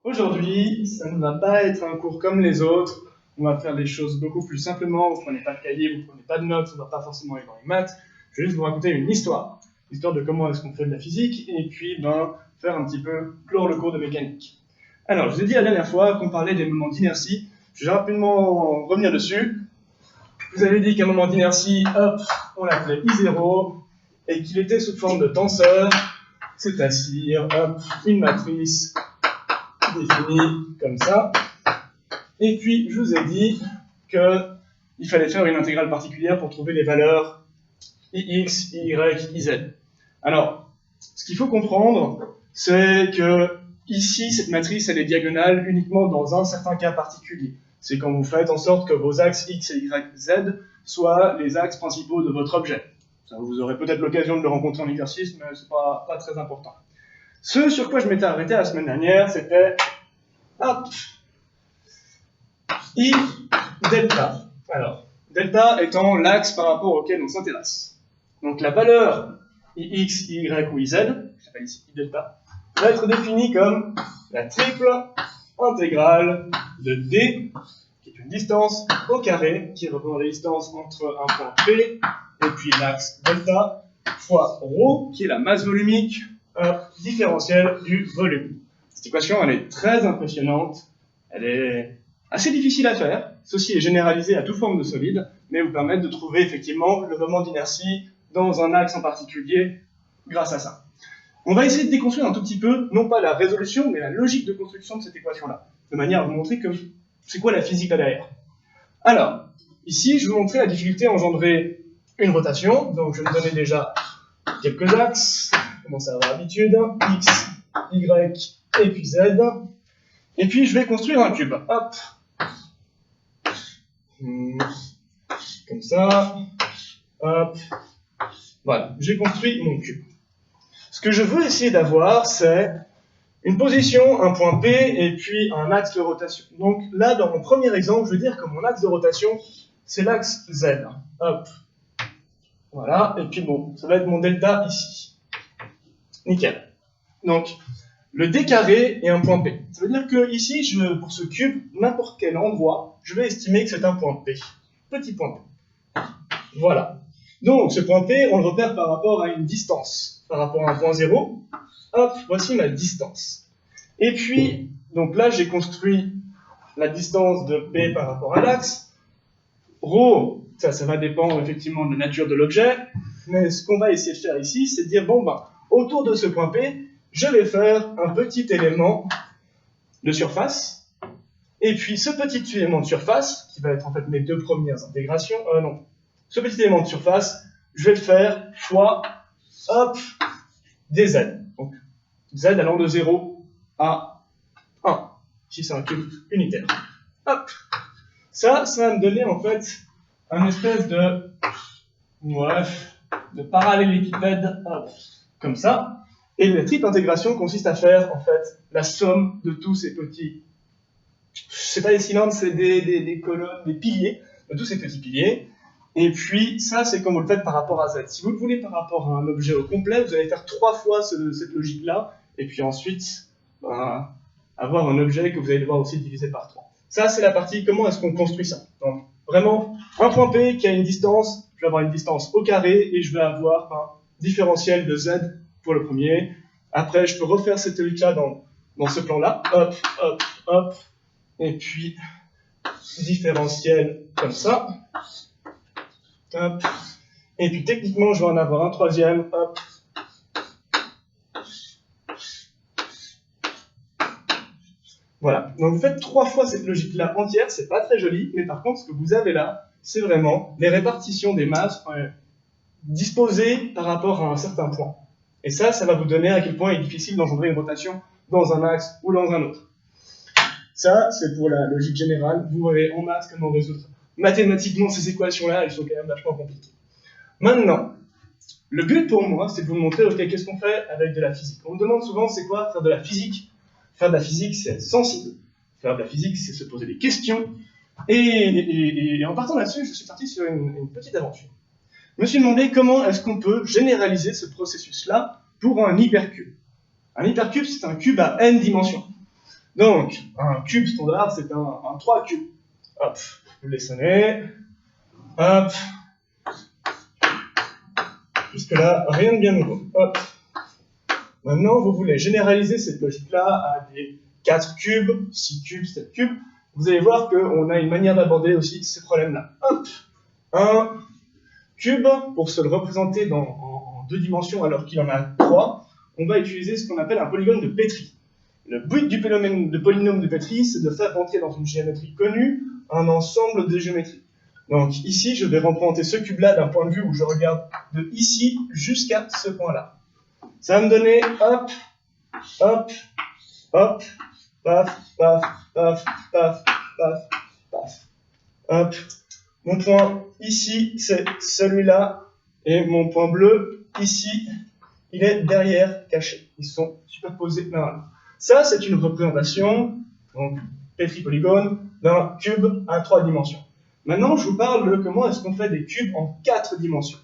Aujourd'hui, ça ne va pas être un cours comme les autres. On va faire les choses beaucoup plus simplement. Vous prenez pas de cahier, vous prenez pas de notes, on va pas forcément aller dans les maths. Je vais juste vous raconter une histoire. Histoire de comment est-ce qu'on fait de la physique et puis faire un petit peu clore le cours de mécanique. Alors, je vous ai dit la dernière fois qu'on parlait des moments d'inertie. Je vais rapidement revenir dessus. Je vous avais dit qu'un moment d'inertie, hop, on l'appelait I0 et qu'il était sous forme de tenseur, c'est-à-dire, hop, une matrice définie comme ça. Et puis, je vous ai dit qu'il fallait faire une intégrale particulière pour trouver les valeurs ix, y, iz. Alors, ce qu'il faut comprendre, c'est que ici, cette matrice, elle est diagonale uniquement dans un certain cas particulier. C'est quand vous faites en sorte que vos axes x, y, z soient les axes principaux de votre objet. Ça, vous aurez peut-être l'occasion de le rencontrer en exercice, mais c'est pas très important. Ce sur quoi je m'étais arrêté la semaine dernière, c'était I delta. Alors, delta étant l'axe par rapport auquel on s'intéresse. Donc la valeur ix, y ou iz, je l'appelle ici I delta, va être définie comme la triple intégrale de d, qui est une distance au carré, qui représente la distance entre un point P et puis l'axe delta, fois ρ, qui est la masse volumique différentielle du volume. Cette équation, elle est très impressionnante, elle est assez difficile à faire. Ceci est généralisé à toute forme de solide, mais vous permet de trouver effectivement le moment d'inertie dans un axe en particulier grâce à ça. On va essayer de déconstruire un tout petit peu, non pas la résolution, mais la logique de construction de cette équation-là, de manière à vous montrer que c'est quoi la physique là derrière. Alors, ici, je vais vous montrer la difficulté à engendrer une rotation. Donc, je vais me donner déjà quelques axes. On commence à avoir l'habitude. X, Y et puis Z. Et puis, je vais construire un cube. Hop. Comme ça. Hop. Voilà, j'ai construit mon cube. Ce que je veux essayer d'avoir, c'est une position, un point P, et puis un axe de rotation. Donc là, dans mon premier exemple, je veux dire que mon axe de rotation, c'est l'axe Z. Hop. Voilà, et puis bon, ça va être mon delta ici. Nickel. Donc, le d carré est un point P. Ça veut dire que ici, pour ce cube, n'importe quel endroit, je vais estimer que c'est un point P. Petit point P. Voilà. Donc, ce point P, on le repère par rapport à une distance. Par rapport à un point 0, hop, voici ma distance. Et puis, donc là, j'ai construit la distance de P par rapport à l'axe. Rho, ça va dépendre effectivement de la nature de l'objet. Mais ce qu'on va essayer de faire ici, c'est de dire, bon, autour de ce point P, je vais faire un petit élément de surface. Et puis, ce petit élément de surface, qui va être en fait mes deux premières intégrations, ce petit élément de surface, je vais le faire fois, hop, dz. Donc, z allant de 0 à 1. Ici, c'est un cube unitaire. Hop. Ça va me donner en fait un espèce de parallélépipède, comme ça. Et la triple intégration consiste à faire en fait la somme de tous ces petits, c'est pas des cylindres, c'est des colonnes, des piliers, de tous ces petits piliers. Et puis ça, c'est comme vous le faites par rapport à z. Si vous le voulez par rapport à un objet au complet, vous allez faire 3 fois cette logique-là, et puis ensuite avoir un objet que vous allez devoir aussi diviser par 3. Ça, c'est la partie comment est-ce qu'on construit ça. Donc, vraiment, un point P qui a une distance, je vais avoir une distance au carré, et je vais avoir un différentiel de z pour le premier. Après, je peux refaire cette logique-là dans ce plan-là. Hop, hop, hop. Et puis, différentiel comme ça. Hop. Et puis, techniquement, je vais en avoir un troisième. Hop. Voilà. Donc, vous faites 3 fois cette logique-là entière. C'est pas très joli. Mais par contre, ce que vous avez là, c'est vraiment les répartitions des masses disposées par rapport à un certain point. Et ça va vous donner à quel point il est difficile d'engendrer une rotation dans un axe ou dans un autre. Ça, c'est pour la logique générale. Vous verrez en maths comment résoudre mathématiquement ces équations-là. Elles sont quand même vachement compliquées. Maintenant, le but pour moi, c'est de vous montrer, ok, qu'est-ce qu'on fait avec de la physique. On me demande souvent, c'est quoi faire de la physique. Faire de la physique, c'est être sensible. Faire de la physique, c'est se poser des questions. Et en partant là-dessus, je suis parti sur une petite aventure. Je me suis demandé comment est-ce qu'on peut généraliser ce processus-là pour un hypercube. Un hypercube, c'est un cube à n dimensions. Donc, un cube standard, c'est un 3 cubes. Hop, je laisse sonner. Hop. Jusque-là, rien de bien nouveau. Hop. Maintenant, vous voulez généraliser cette logique-là à des 4 cubes, 6 cubes, 7 cubes. Vous allez voir qu'on a une manière d'aborder aussi ces problèmes-là. Hop. Un cube, pour se le représenter en 2 dimensions alors qu'il en a 3, on va utiliser ce qu'on appelle un polygone de Petri. Le but du polynôme de Petri, c'est de faire rentrer dans une géométrie connue un ensemble de géométries. Donc ici, je vais représenter ce cube-là d'un point de vue où je regarde de ici jusqu'à ce point-là. Ça va me donner hop, hop, hop, paf, paf, paf, paf, paf, paf. Hop. Mon point ici, c'est celui-là, et mon point bleu ici, il est derrière, caché. Ils sont superposés l'un à l'autre. Ça, c'est une représentation, donc Petri polygone, d'un cube à 3 dimensions. Maintenant, je vous parle de comment est-ce qu'on fait des cubes en 4 dimensions.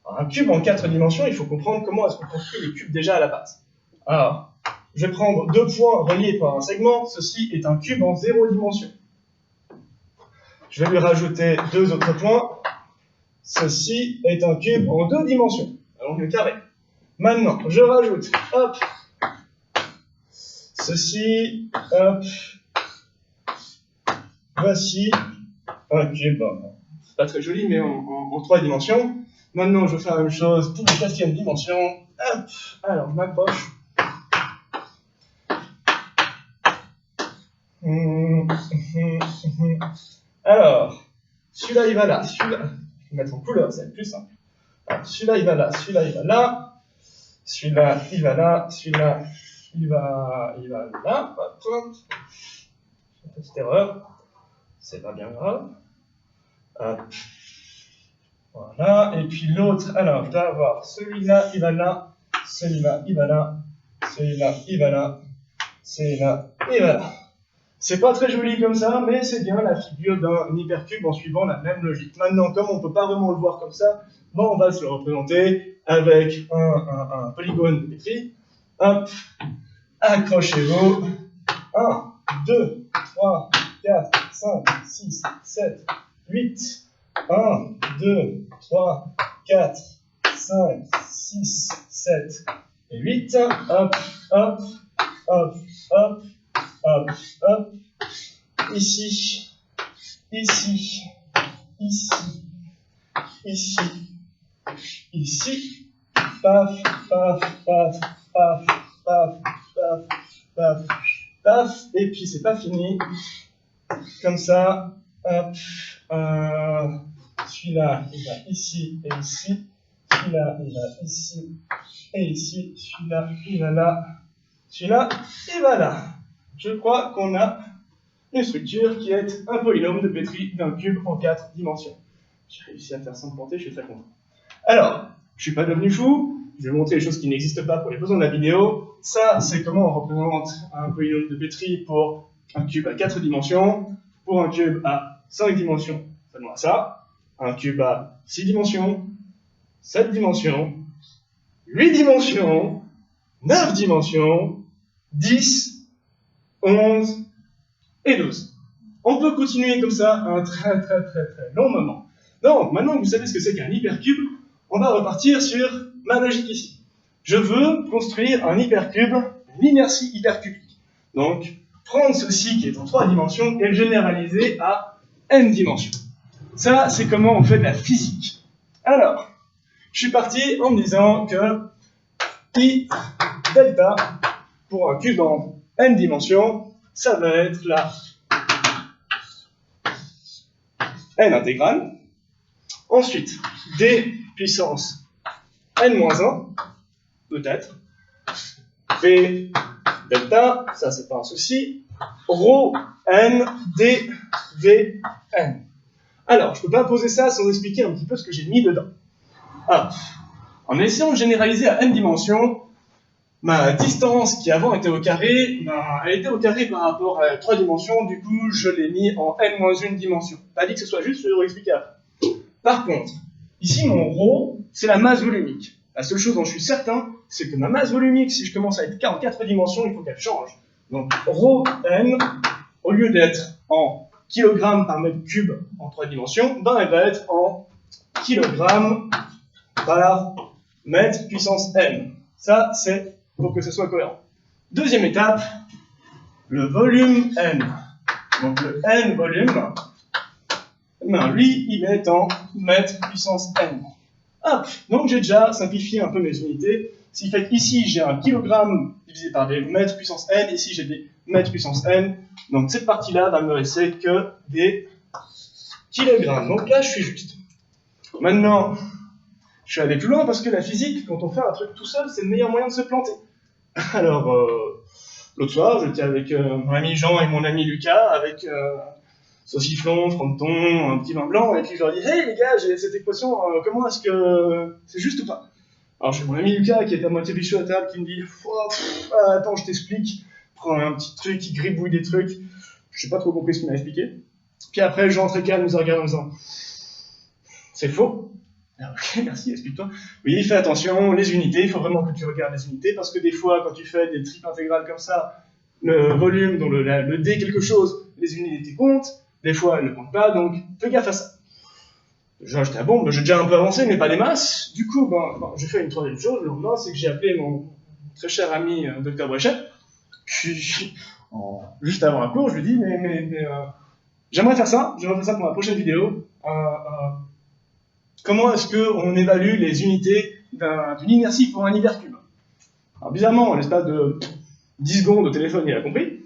Alors, un cube en 4 dimensions, il faut comprendre comment est-ce qu'on construit les cubes déjà à la base. Alors, je vais prendre 2 points reliés par un segment. Ceci est un cube en 0 dimension. Je vais lui rajouter 2 autres points. Ceci est un cube en 2 dimensions, donc le carré. Maintenant, je rajoute, hop, ceci, hop, voici un cube, c'est pas très joli, mais en 3 dimensions. Maintenant, je fais la même chose pour la 4e dimension. Hop, alors je m'approche. Alors, celui-là il va là, celui-là, je vais mettre en couleur, ça va être plus simple. Celui-là il va là, celui-là il va là, celui-là il va là, celui-là il va là. Hop. Petite erreur, c'est pas bien grave. Hop. Voilà, et puis l'autre, alors je dois avoir celui-là il va là, celui-là il va là, celui-là il va là, celui-là il va là. C'est pas très joli comme ça, mais c'est bien la figure d'un hypercube en suivant la même logique. Maintenant, comme on ne peut pas vraiment le voir comme ça, bon, on va se le représenter avec un polygone de Petri. Hop, accrochez-vous. 1, 2, 3, 4, 5, 6, 7, 8. 1, 2, 3, 4, 5, 6, 7 et 8. Hop, hop, hop, hop. Hop, hop, ici, ici, ici, ici, ici, paf, paf, paf, paf, paf, paf, paf, paf, et puis c'est pas fini, comme ça, hop, celui-là il va ici et ici, celui-là il va ici et ici, celui-là il va là, celui-là il va là. Je crois qu'on a une structure qui est un polynôme de Petri d'un cube en 4 dimensions. J'ai réussi à faire sans me planter, je suis très content. Alors, je ne suis pas devenu fou, je vais vous montrer les choses qui n'existent pas pour les besoins de la vidéo. Ça, c'est comment on représente un polynôme de Petri pour un cube à 4 dimensions, pour un cube à 5 dimensions, faites-moi ça, un cube à 6 dimensions, 7 dimensions, 8 dimensions, 9 dimensions, 10, 11 et 12. On peut continuer comme ça un très long moment. Donc, maintenant que vous savez ce que c'est qu'un hypercube, on va repartir sur ma logique ici. Je veux construire un hypercube, une inertie hypercubique. Donc, prendre ceci qui est en 3 dimensions et le généraliser à n dimensions. Ça, c'est comment on fait de la physique. Alors, je suis parti en me disant que I delta, pour un cube en n dimensions, ça va être la n intégrale. Ensuite, d puissance n-1, peut-être. P delta, ça c'est pas un souci. Rho n d v n. Alors, je ne peux pas poser ça sans expliquer un petit peu ce que j'ai mis dedans. Ah. En essayant de généraliser à n dimensions, ma distance qui avant était au carré, elle était au carré par rapport à 3 dimensions, du coup je l'ai mis en n-1 dimension. Pas dit que ce soit juste, je vais vous expliquer après. Par contre, ici mon ρ, c'est la masse volumique. La seule chose dont je suis certain, c'est que ma masse volumique, si je commence à être en 4 dimensions, il faut qu'elle change. Donc rho n, au lieu d'être en kilogrammes par mètre cube en 3 dimensions, ben elle va être en kilogrammes par mètre puissance n. Ça, c'est pour que ce soit cohérent. Deuxième étape, le volume n. Donc le n volume, ben, lui, il est en mètre puissance n. Hop, donc j'ai déjà simplifié un peu mes unités. Ce qui fait qu'ici, j'ai un kilogramme divisé par des mètres puissance n, ici j'ai des mètres puissance n. Donc cette partie-là va me laisser que des kilogrammes. Donc là, je suis juste. Maintenant, je suis allé plus loin parce que la physique, quand on fait un truc tout seul, c'est le meilleur moyen de se planter. Alors, l'autre soir, j'étais avec mon ami Jean et mon ami Lucas, avec sauciflon, fronton, un petit vin blanc, et puis je leur dis « Hey les gars, j'ai cette équation, comment est-ce que c'est juste ou pas ?» Alors j'ai mon ami Lucas qui est à moitié bichou à table qui me dit « Attends, je t'explique. » Prends un petit truc, il gribouille des trucs. Je n'ai pas trop compris ce qu'il m'a expliqué. Puis après, Jean très calme nous a regardé en disant « C'est faux. » Ah, ok, merci, explique-toi. Oui, fais attention, les unités, il faut vraiment que tu regardes les unités, parce que des fois, quand tu fais des triples intégrales comme ça, le volume, dont le D quelque chose, les unités comptent, des fois elles ne comptent pas, donc fais gaffe à ça. J'étais bon, j'ai déjà un peu avancé, mais pas des masses. Du coup, j'ai fait une troisième chose, le lendemain, c'est que j'ai appelé mon très cher ami Dr Brechet, juste avant un cours, je lui dis, j'aimerais faire ça pour ma prochaine vidéo. Comment est-ce qu'on évalue les unités d'une inertie pour un hypercube? Alors bizarrement, en l'espace de 10 secondes au téléphone, il a compris.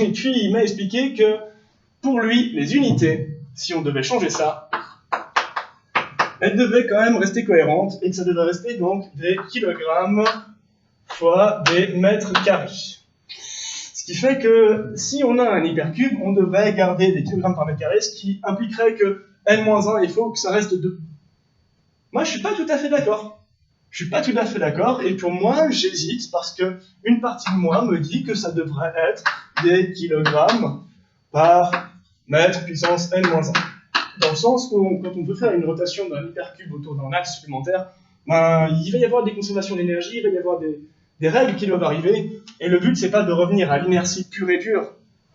Et puis il m'a expliqué que pour lui, les unités, si on devait changer ça, elles devaient quand même rester cohérentes et que ça devait rester donc des kilogrammes fois des mètres carrés. Ce qui fait que si on a un hypercube, on devait garder des kilogrammes par mètre carré, ce qui impliquerait que n-1, il faut que ça reste 2. Moi, je suis pas tout à fait d'accord. Et pour moi, j'hésite parce que une partie de moi me dit que ça devrait être des kilogrammes par mètre puissance n-1. Dans le sens où, quand on veut faire une rotation d'un hypercube autour d'un axe supplémentaire, il va y avoir des consommations d'énergie, il va y avoir des règles qui doivent arriver, et le but, c'est pas de revenir à l'inertie pure et dure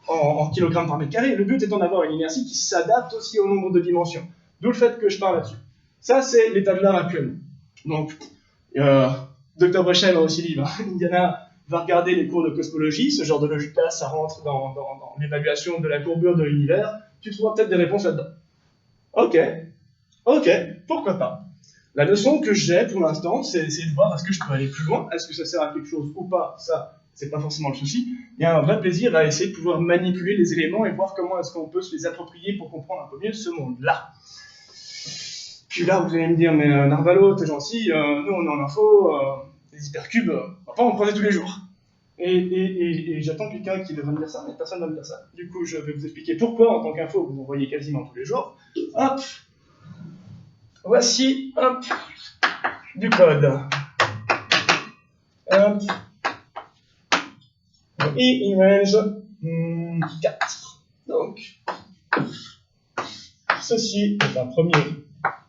en kilogrammes par mètre carré, le but est d'en avoir une inertie qui s'adapte aussi au nombre de dimensions. D'où le fait que je parle là-dessus. Ça, c'est l'état de l'art actuel. Donc, Dr Brechet m'a aussi dit, Indiana va regarder les cours de cosmologie, ce genre de logique-là, ça rentre dans l'évaluation de la courbure de l'univers, tu trouveras peut-être des réponses là-dedans. Ok, pourquoi pas. La leçon que j'ai pour l'instant, c'est essayer de voir est-ce que je peux aller plus loin, est-ce que ça sert à quelque chose ou pas, ça, c'est pas forcément le souci. Il y a un vrai plaisir à essayer de pouvoir manipuler les éléments et voir comment est-ce qu'on peut se les approprier pour comprendre un peu mieux ce monde-là. Puis là, vous allez me dire, mais Narvalo, t'es gentil, nous on est en info, les hypercubes, enfin on prenait tous les jours. Et j'attends quelqu'un qui devrait me dire ça, mais personne ne va me dire ça. Du coup, je vais vous expliquer pourquoi, en tant qu'info, vous en voyez quasiment tous les jours. Hop, voici, hop, du code. Hop, et range 4. Donc, ceci est un premier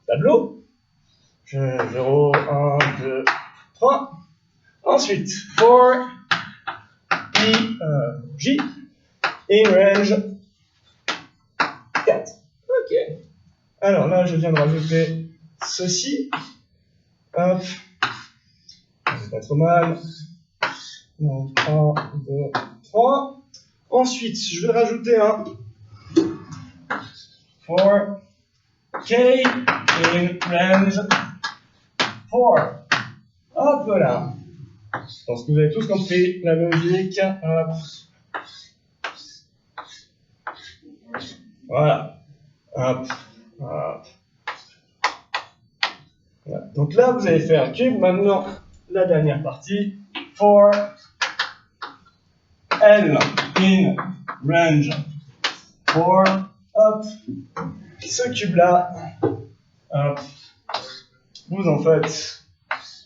tableau. 0, 1, 2, 3. Ensuite, for J in range 4. Ok. Alors là, je viens de rajouter ceci. Hop. C'est pas trop mal. Donc, 1, 2, 3. Ensuite, je vais rajouter un for K in range 4. Hop là. Je pense que vous avez tous compris la logique. Hop. Voilà. Hop. Hop. Voilà. Donc là, vous avez fait un cube. Maintenant, la dernière partie. For L in range 4. Hop. Ce cube-là. Hop. Vous en faites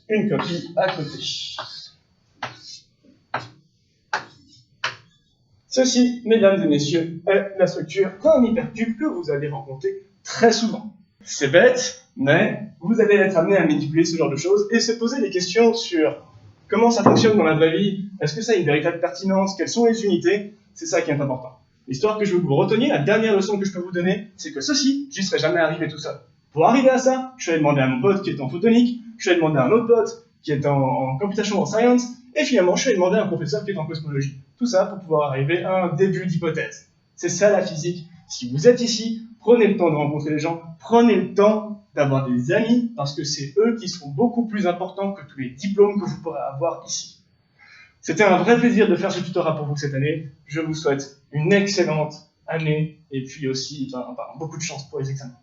une copie à côté. Ceci, mesdames et messieurs, est la structure d'un hypercube que vous allez rencontrer très souvent. C'est bête, mais vous allez être amené à manipuler ce genre de choses et se poser des questions sur comment ça fonctionne dans la vraie vie, est-ce que ça a une véritable pertinence, quelles sont les unités, c'est ça qui est important. L'histoire que je veux que vous reteniez, la dernière leçon que je peux vous donner, c'est que ceci, j'y serais jamais arrivé tout seul. Pour arriver à ça, je suis allé demander à mon pote qui est en photonique, je suis allé demander à un autre pote qui est en computational science, et finalement, je suis allé demander à un professeur qui est en cosmologie. Tout ça pour pouvoir arriver à un début d'hypothèse. C'est ça la physique. Si vous êtes ici, prenez le temps de rencontrer les gens, prenez le temps d'avoir des amis, parce que c'est eux qui seront beaucoup plus importants que tous les diplômes que vous pourrez avoir ici. C'était un vrai plaisir de faire ce tutorat pour vous cette année. Je vous souhaite une excellente année, et puis aussi beaucoup de chance pour les examens.